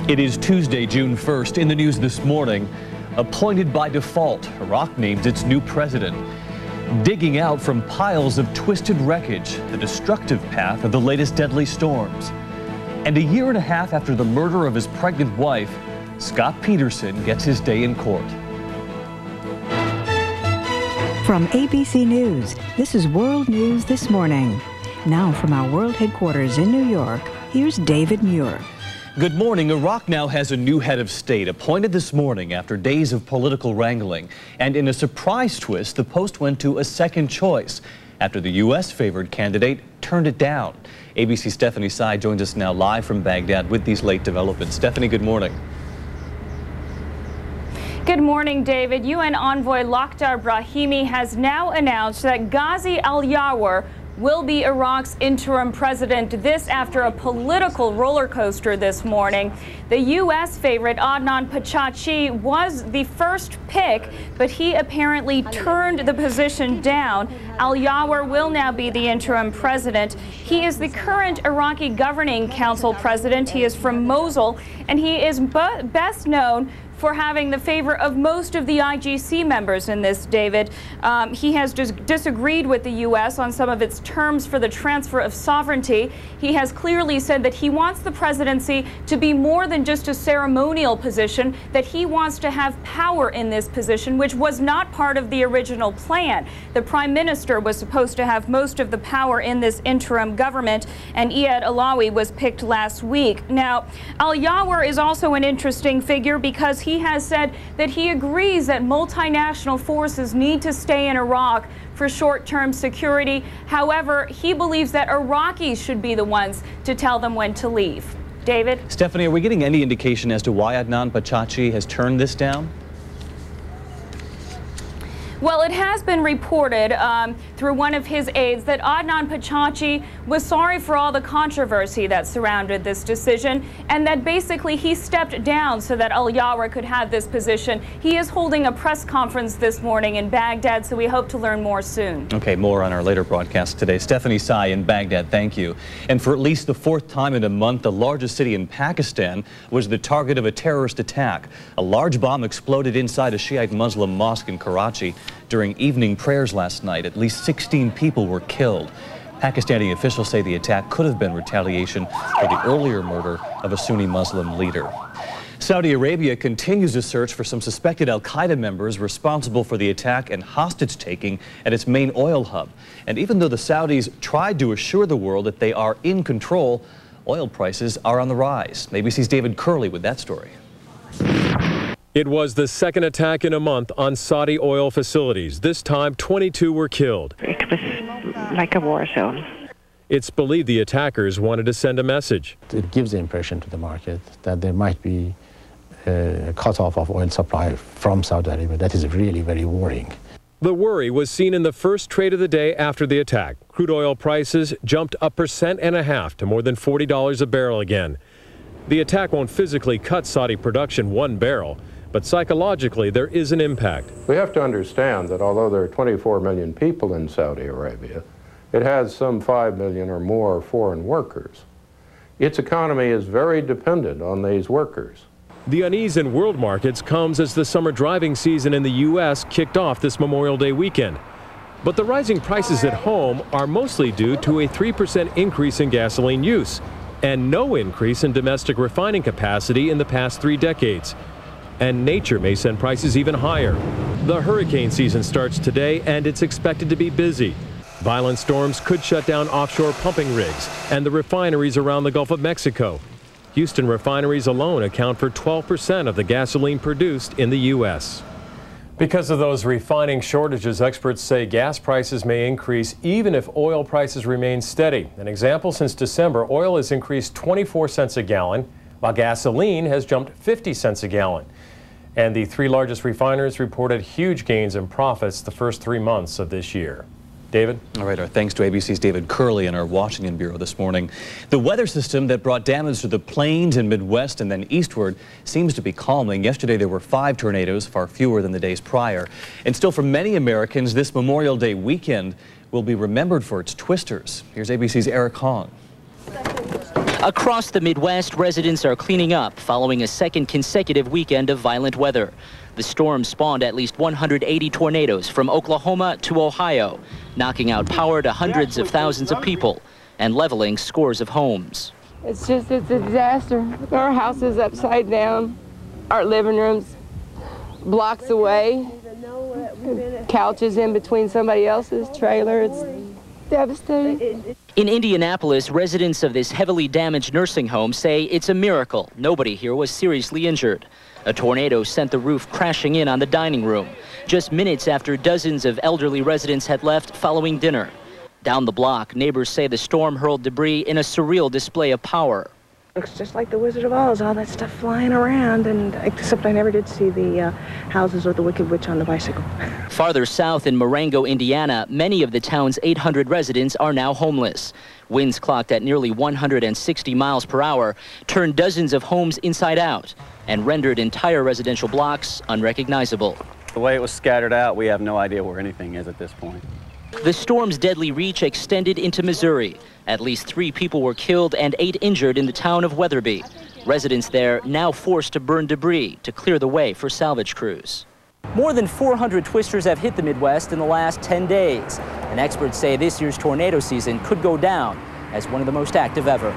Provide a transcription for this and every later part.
It is Tuesday, June 1st. In the news this morning, appointed by default, Iraq names its new president. Digging out from piles of twisted wreckage, the destructive path of the latest deadly storms. And a year and a half after the murder of his pregnant wife, Scott Peterson gets his day in court. From ABC News, this is World News This Morning. Now from our world headquarters in New York, here's David Muir. Good morning. Iraq now has a new head of state appointed this morning after days of political wrangling. And in a surprise twist, the post went to a second choice after the U.S.-favored candidate turned it down. ABC's Stephanie Tsai joins us now live from Baghdad with these late developments. Stephanie, good morning. Good morning, David. UN envoy Lakhdar Brahimi has now announced that Ghazi al-Yawar will be Iraq's interim president. This after a political roller coaster this morning. The U.S. favorite Adnan Pachachi was the first pick, but he apparently turned the position down. Al-Yawar will now be the interim president. He is the current Iraqi Governing Council president. He is from Mosul, and he is best known for having the favor of most of the IGC members in this, David. He has disagreed with the U.S. on some of its terms for the transfer of sovereignty. He has clearly said that he wants the presidency to be more than just a ceremonial position, that he wants to have power in this position, which was not part of the original plan. The prime minister was supposed to have most of the power in this interim government, and Iyad Alawi was picked last week. Now, Al-Yawar is also an interesting figure because he has said that he agrees that multinational forces need to stay in Iraq for short-term security. However, he believes that Iraqis should be the ones to tell them when to leave. David? Stephanie, are we getting any indication as to why Adnan Pachachi has turned this down? Well, it has been reported through one of his aides that Adnan Pachachi was sorry for all the controversy that surrounded this decision, and that basically he stepped down so that Al-Yawar could have this position. He is holding a press conference this morning in Baghdad, so we hope to learn more soon. Okay, more on our later broadcast today. Stephanie Tsai in Baghdad, thank you. And for at least the fourth time in a month, the largest city in Pakistan was the target of a terrorist attack. A large bomb exploded inside a Shiite Muslim mosque in Karachi during evening prayers last night. At least 16 people were killed. Pakistani officials say the attack could have been retaliation for the earlier murder of a Sunni Muslim leader. Saudi Arabia continues a search for some suspected al-Qaeda members responsible for the attack and hostage-taking at its main oil hub. And even though the Saudis tried to assure the world that they are in control, oil prices are on the rise. ABC's David Curley with that story. It was the second attack in a month on Saudi oil facilities. This time, 22 were killed. It was like a war zone. It's believed the attackers wanted to send a message. It gives the impression to the market that there might be a cutoff of oil supply from Saudi Arabia. That is really very worrying. The worry was seen in the first trade of the day after the attack. Crude oil prices jumped up 1.5% to more than $40 a barrel again. The attack won't physically cut Saudi production 1 barrel. But psychologically, there is an impact. We have to understand that although there are 24 million people in Saudi Arabia, it has some 5 million or more foreign workers. Its economy is very dependent on these workers. The unease in world markets comes as the summer driving season in the U.S. kicked off this Memorial Day weekend. But the rising prices at home are mostly due to a 3% increase in gasoline use and no increase in domestic refining capacity in the past 3 decades. And nature may send prices even higher. The hurricane season starts today, and it's expected to be busy. Violent storms could shut down offshore pumping rigs and the refineries around the Gulf of Mexico. Houston refineries alone account for 12% of the gasoline produced in the U.S. Because of those refining shortages, experts say gas prices may increase even if oil prices remain steady. An example, since December, oil has increased 24 cents a gallon, while gasoline has jumped 50 cents a gallon. And the 3 largest refiners reported huge gains in profits the first 3 months of this year. David? All right, our thanks to ABC's David Curley in our Washington bureau this morning. The weather system that brought damage to the plains and Midwest and then eastward seems to be calming. Yesterday there were 5 tornadoes, far fewer than the days prior. And still for many Americans, this Memorial Day weekend will be remembered for its twisters. Here's ABC's Eric Hong. Across the Midwest, residents are cleaning up following a second consecutive weekend of violent weather. The storm spawned at least 180 tornadoes from Oklahoma to Ohio, knocking out power to hundreds of thousands of people and leveling scores of homes. It's a disaster. Our house is upside down. Our living room's blocks away. Couches in between somebody else's trailer. It's devastating. In Indianapolis, residents of this heavily damaged nursing home say it's a miracle nobody here was seriously injured. A tornado sent the roof crashing in on the dining room, just minutes after dozens of elderly residents had left following dinner. Down the block, neighbors say the storm hurled debris in a surreal display of power. Looks just like the Wizard of Oz, all that stuff flying around, and except I never did see the houses or the Wicked Witch on the bicycle. Farther south in Marengo, Indiana, many of the town's 800 residents are now homeless. Winds clocked at nearly 160 miles per hour turned dozens of homes inside out and rendered entire residential blocks unrecognizable. The way it was scattered out, we have no idea where anything is at this point. The storm's deadly reach extended into Missouri. At least 3 people were killed and 8 injured in the town of Weatherby. Residents there now forced to burn debris to clear the way for salvage crews. More than 400 twisters have hit the Midwest in the last 10 days. And experts say this year's tornado season could go down as one of the most active ever.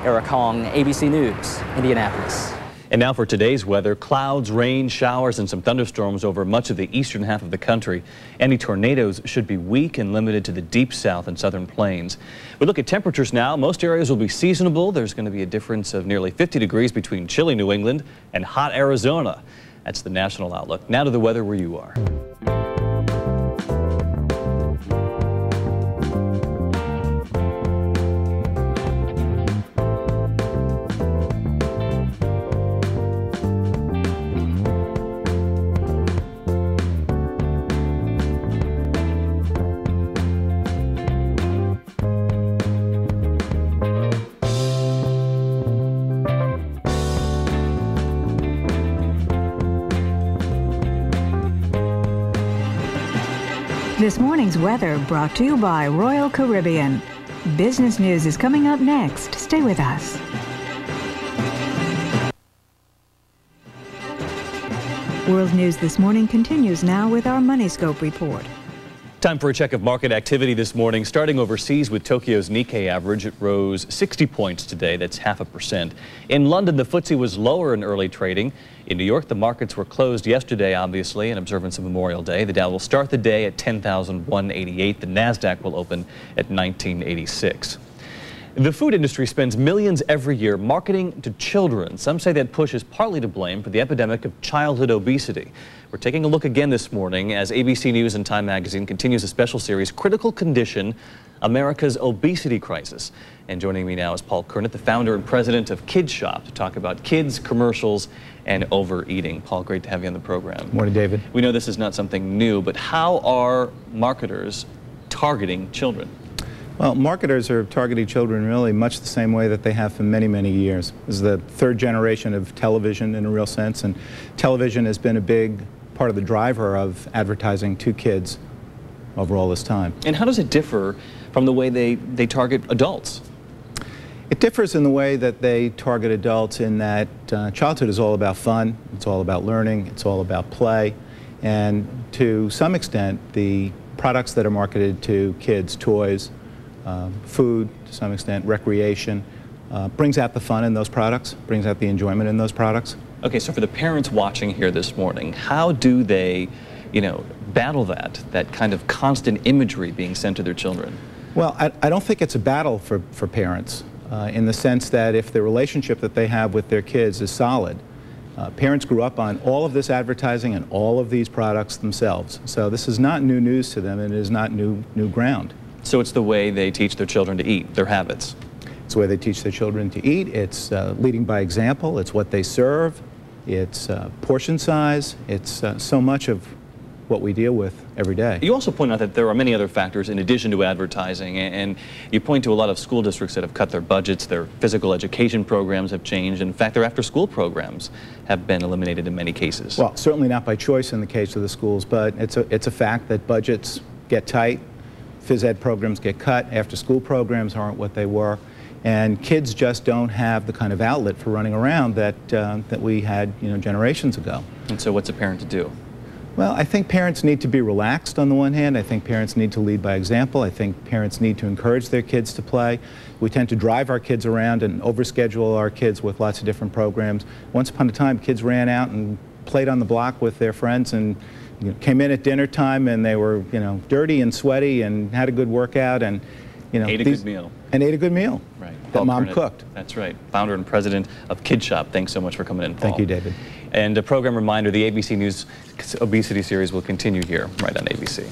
Eric Hong, ABC News, Indianapolis. And now for today's weather, clouds, rain, showers, and some thunderstorms over much of the eastern half of the country. Any tornadoes should be weak and limited to the deep south and southern plains. We look at temperatures now. Most areas will be seasonable. There's going to be a difference of nearly 50 degrees between chilly New England and hot Arizona. That's the national outlook. Now to the weather where you are. This morning's weather brought to you by Royal Caribbean. Business news is coming up next. Stay with us. World News This Morning continues now with our MoneyScope report. Time for a check of market activity this morning. Starting overseas with Tokyo's Nikkei average, it rose 60 points today. That's 0.5%. In London, the FTSE was lower in early trading. In New York, the markets were closed yesterday, obviously, in observance of Memorial Day. The Dow will start the day at 10,188. The Nasdaq will open at 1986. The food industry spends millions every year marketing to children. Some say that push is partly to blame for the epidemic of childhood obesity. We're taking a look again this morning as ABC News and Time Magazine continues a special series, Critical Condition, America's Obesity Crisis. And joining me now is Paul Kernett, the founder and president of Kids Shop, to talk about kids, commercials, and overeating. Paul, great to have you on the program. Morning, David. We know this is not something new, but how are marketers targeting children? Well, marketers are targeting children really much the same way that they have for many, many years. This is the third generation of television in a real sense, and television has been a big part of the driver of advertising to kids over all this time. And how does it differ from the way they target adults? It differs in the way that they target adults in that childhood is all about fun, it's all about learning, it's all about play, and to some extent the products that are marketed to kids, toys, food, to some extent, recreation, brings out the fun in those products, brings out the enjoyment in those products. Okay, so for the parents watching here this morning, how do they, battle that kind of constant imagery being sent to their children? Well, I don't think it's a battle for parents in the sense that if the relationship that they have with their kids is solid, parents grew up on all of this advertising and all of these products themselves. So this is not new news to them, and it is not new ground. So it's the way they teach their children to eat, their habits. It's the way they teach their children to eat. It's leading by example. It's what they serve. It's portion size. It's so much of what we deal with every day. You also point out that there are many other factors in addition to advertising, and you point to a lot of school districts that have cut their budgets, their physical education programs have changed. In fact, their after-school programs have been eliminated in many cases. Well, certainly not by choice in the case of the schools, but it's a fact that budgets get tight. Phys ed programs get cut, after-school programs aren't what they were, And kids just don't have the kind of outlet for running around that, that we had, generations ago. And so what's a parent to do? Well, I think parents need to be relaxed on the one hand. I think parents need to lead by example. I think parents need to encourage their kids to play. We tend to drive our kids around and overschedule our kids with lots of different programs. Once upon a time, kids ran out and played on the block with their friends and came in at dinner time and they were, dirty and sweaty and had a good workout and, ate a good meal. And ate a good meal. Right. That Mom cooked. That's right. Founder and president of Kid Shop. Thanks so much for coming in, Paul. Thank you, David. And a program reminder, the ABC News Obesity Series will continue here, right on ABC.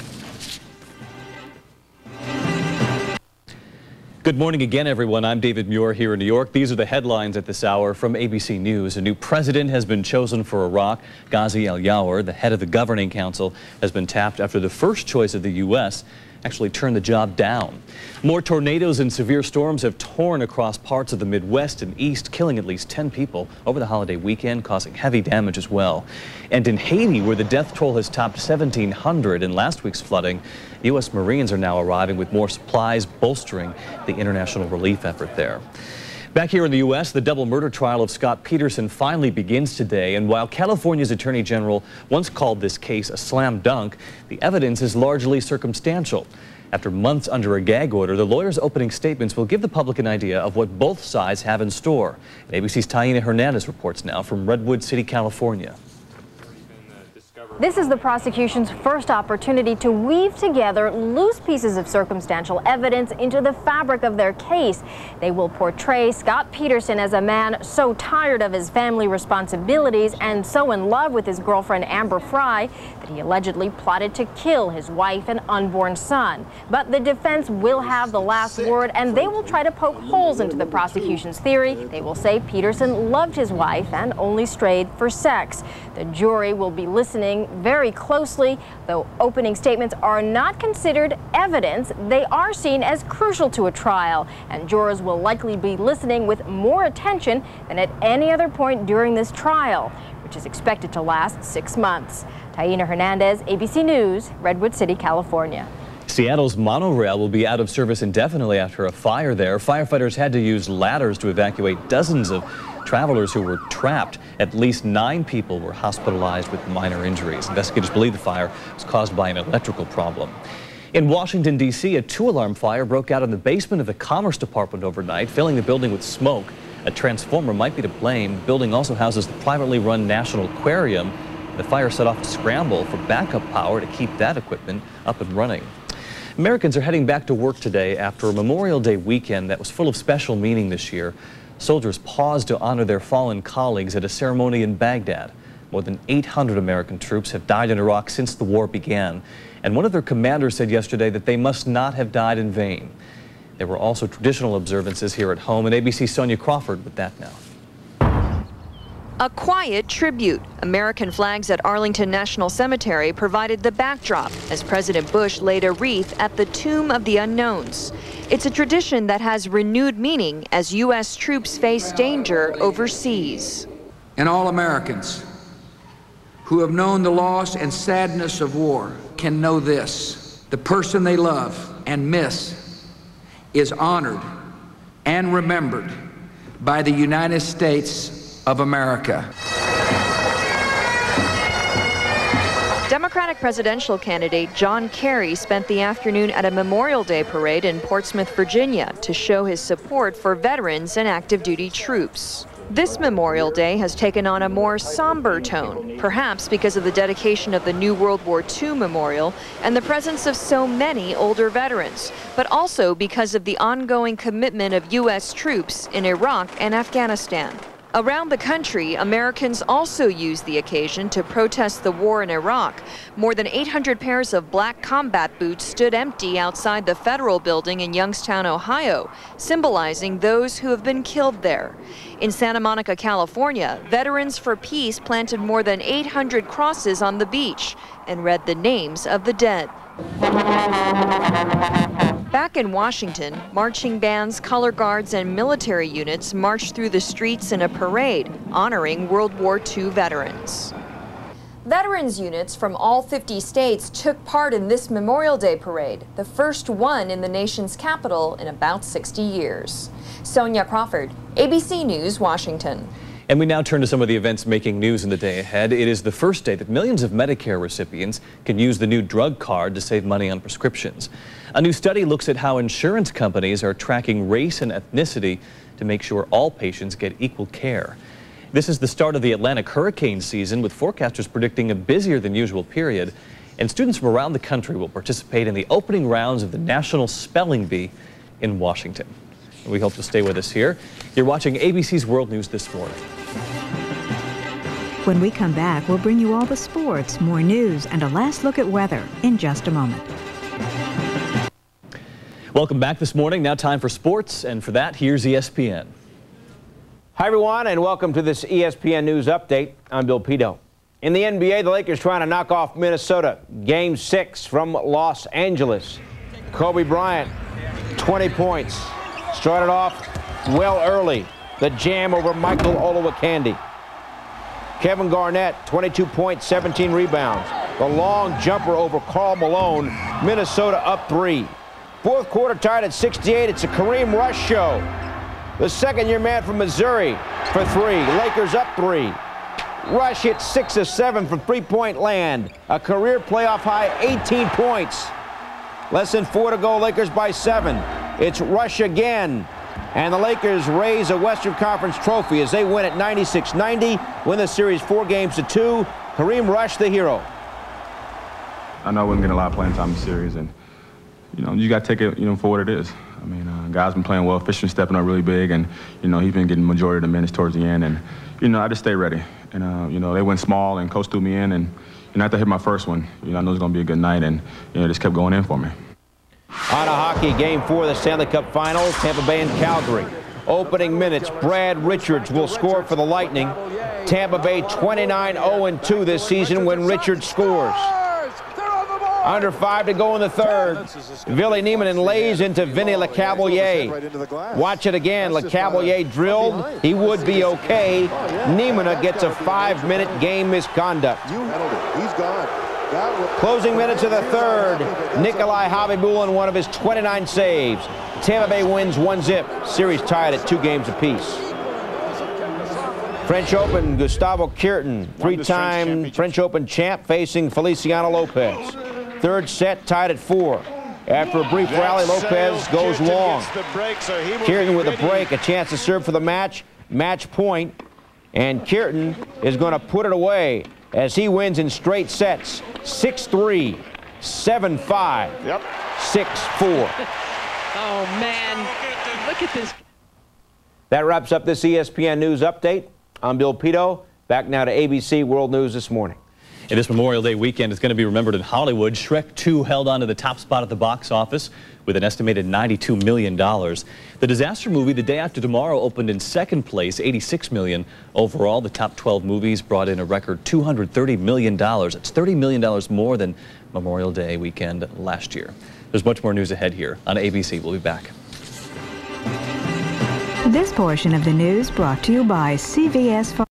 Good morning again, everyone. I'm David Muir here in New York. These are the headlines at this hour from ABC News. A new president has been chosen for Iraq. Ghazi al-Yawar, the head of the governing council, has been tapped after the first choice of the U.S. actually turned the job down. More tornadoes and severe storms have torn across parts of the Midwest and East, killing at least 10 people over the holiday weekend, causing heavy damage as well. And in Haiti, where the death toll has topped 1,700 in last week's flooding, U.S. Marines are now arriving with more supplies, bolstering the international relief effort there. Back here in the U.S., the double murder trial of Scott Peterson finally begins today, and while California's Attorney General once called this case a slam dunk, the evidence is largely circumstantial. After months under a gag order, the lawyers' opening statements will give the public an idea of what both sides have in store. ABC's Taina Hernandez reports now from Redwood City, California. This is the prosecution's first opportunity to weave together loose pieces of circumstantial evidence into the fabric of their case. They will portray Scott Peterson as a man so tired of his family responsibilities and so in love with his girlfriend Amber Fry that he allegedly plotted to kill his wife and unborn son. But the defense will have the last word, and they will try to poke holes into the prosecution's theory. They will say Peterson loved his wife and only strayed for sex. The jury will be listening very closely. Though opening statements are not considered evidence, they are seen as crucial to a trial, and jurors will likely be listening with more attention than at any other point during this trial, which is expected to last 6 months. Taina Hernandez, ABC News, Redwood City, California. Seattle's monorail will be out of service indefinitely after a fire there. Firefighters had to use ladders to evacuate dozens of travelers who were trapped. At least 9 people were hospitalized with minor injuries. Investigators believe the fire was caused by an electrical problem. In Washington, D.C., a 2-alarm fire broke out in the basement of the Commerce Department overnight, filling the building with smoke. A transformer might be to blame. The building also houses the privately run National Aquarium. The fire set off a scramble for backup power to keep that equipment up and running. Americans are heading back to work today after a Memorial Day weekend that was full of special meaning this year. Soldiers paused to honor their fallen colleagues at a ceremony in Baghdad. More than 800 American troops have died in Iraq since the war began. And one of their commanders said yesterday that they must not have died in vain. There were also traditional observances here at home, and ABC's SONYA CRAWFORD with that now. A quiet tribute. American flags at Arlington National Cemetery provided the backdrop as President Bush laid a wreath at the Tomb of the Unknowns. It's a tradition that has renewed meaning as U.S. troops face danger overseas. And all Americans who have known the loss and sadness of war can know this: the person they love and miss is honored and remembered by the United States of America. Democratic presidential candidate John Kerry spent the afternoon at a Memorial Day parade in Portsmouth, Virginia, to show his support for veterans and active duty troops. This Memorial Day has taken on a more somber tone, perhaps because of the dedication of the new World War II memorial and the presence of so many older veterans, but also because of the ongoing commitment of U.S. troops in Iraq and Afghanistan. Around the country, Americans also used the occasion to protest the war in Iraq. More than 800 pairs of black combat boots stood empty outside the federal building in Youngstown, Ohio, symbolizing those who have been killed there. In Santa Monica, California, Veterans for Peace planted more than 800 crosses on the beach and read the names of the dead. Back in Washington, marching bands, color guards, and military units marched through the streets in a parade honoring World War II veterans. Veterans units from all 50 states took part in this Memorial Day parade, the first one in the nation's capital in about 60 years. SONYA CRAWFORD, ABC News, Washington. And we now turn to some of the events making news in the day ahead. It is the first day that millions of Medicare recipients can use the new drug card to save money on prescriptions. A new study looks at how insurance companies are tracking race and ethnicity to make sure all patients get equal care. This is the start of the Atlantic hurricane season, with forecasters predicting a busier than usual period. And students from around the country will participate in the opening rounds of the National Spelling Bee in Washington. And we hope you'll stay with us here. You're watching ABC's World News this morning. When we come back, we'll bring you all the sports, more news, and a last look at weather in just a moment. Welcome back this morning. Now time for sports, and for that, here's ESPN. Hi, everyone, and welcome to this ESPN News Update. I'm Bill Pito. In the NBA, the Lakers trying to knock off Minnesota. Game 6 from Los Angeles. Kobe Bryant, 20 points. Started off well early. The jam over Michael Olowokandi. Kevin Garnett, 22 points, 17 rebounds. The long jumper over Karl Malone. Minnesota up 3. Fourth quarter tied at 68. It's a Kareem Rush show. The second-year man from Missouri for 3. Lakers up 3. Rush hit 6 of 7 from three-point land. A career playoff high 18 points. Less than 4 to go. Lakers by 7. It's Rush again. And the Lakers raise a Western Conference trophy as they win at 96-90. Win the series 4-2. Kareem Rush, the hero. I know I wasn't getting a lot of playing time in the series, and you got to take it, for what it is. I mean, guys been playing well. Fisher's stepping up really big, and he's been getting the majority of the minutes towards the end. And I just stay ready. And they went small, and coach threw me in, and after I hit my first one, I knew it was going to be a good night, and just kept going in for me. On a hockey, Game 4 of the Stanley Cup Finals, Tampa Bay and Calgary. Opening minutes, Brad Richards will score for the Lightning. Tampa Bay 29-0-2 this season when Richards scores. Under 5 to go in the third. Ville Nieminen lays into Vinny Lecavalier. Watch it again. Lecavalier drilled. He would be okay. Nieminen gets a 5-minute game misconduct. He's gone. Closing minutes of the third. Nikolai Khabibulin, one of his 29 saves. Tampa Bay wins 1-0. Series tied at 2 games apiece. French Open, Gustavo Kuerten, 3-time French Open champ, facing Feliciano Lopez. Third set tied at 4. After a brief rally, Lopez goes long. Kuerten with a break, a chance to serve for the match point. And Kuerten is going to put it away as he wins in straight sets. 6-3, 7-5, 6-4. Oh, man, look at this. That wraps up this ESPN News Update. I'm Bill Pito. Back now to ABC World News this morning. And this Memorial Day weekend is going to be remembered in Hollywood. SHREK 2 held on to the top spot at the box office with an estimated $92 million. The disaster movie, The Day After Tomorrow, opened in second place, $86 million. Overall, the top 12 movies brought in a record $230 million. That's $30 million more than Memorial Day weekend last year. There's much more news ahead here on ABC. We'll be back. This portion of the news brought to you by CVS.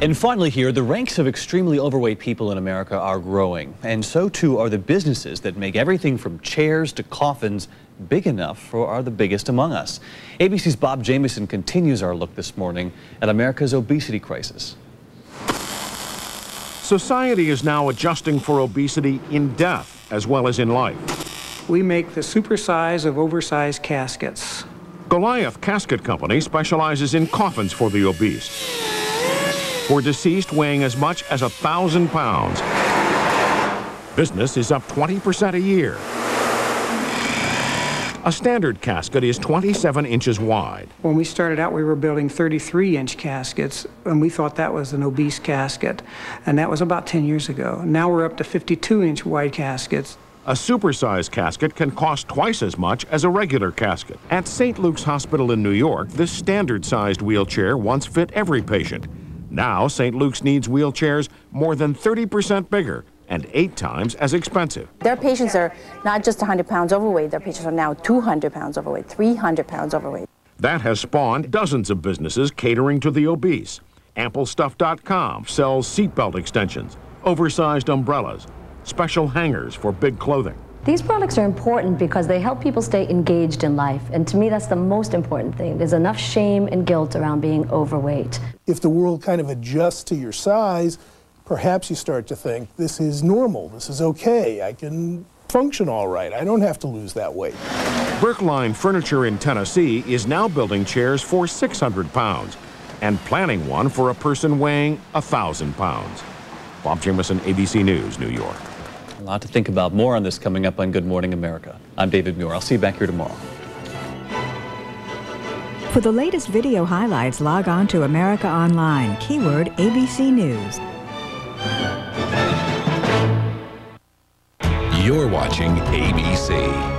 And finally here, the ranks of extremely overweight people in America are growing, and so too are the businesses that make everything from chairs to coffins big enough for the biggest among us. ABC's Bob Jamieson continues our look this morning at America's obesity crisis. Society is now adjusting for obesity in death as well as in life. We make the supersize of oversized caskets. Goliath Casket Company specializes in coffins for the obese, for deceased weighing as much as 1,000 pounds. Business is up 20% a year. A standard casket is 27 inches wide. When we started out, we were building 33-inch caskets, and we thought that was an obese casket, and that was about 10 years ago. Now we're up to 52-inch wide caskets. A supersized casket can cost twice as much as a regular casket. At St. Luke's Hospital in New York, this standard-sized wheelchair once fit every patient. Now, St. Luke's needs wheelchairs more than 30% bigger and 8 times as expensive. Their patients are not just 100 pounds overweight, their patients are now 200 pounds overweight, 300 pounds overweight. That has spawned dozens of businesses catering to the obese. AmpleStuff.com sells seatbelt extensions, oversized umbrellas, special hangers for big clothing. These products are important because they help people stay engaged in life, and to me that's the most important thing. There's enough shame and guilt around being overweight. If the world kind of adjusts to your size, perhaps you start to think, this is normal, this is okay, I can function all right, I don't have to lose that weight. Brookline Furniture in Tennessee is now building chairs for 600 pounds and planning one for a person weighing 1,000 pounds. Bob Jameson, ABC News, New York. A lot to think about. More on this coming up on Good Morning America. I'm David Muir. I'll see you back here tomorrow. For the latest video highlights, log on to America Online, keyword ABC News. You're watching ABC.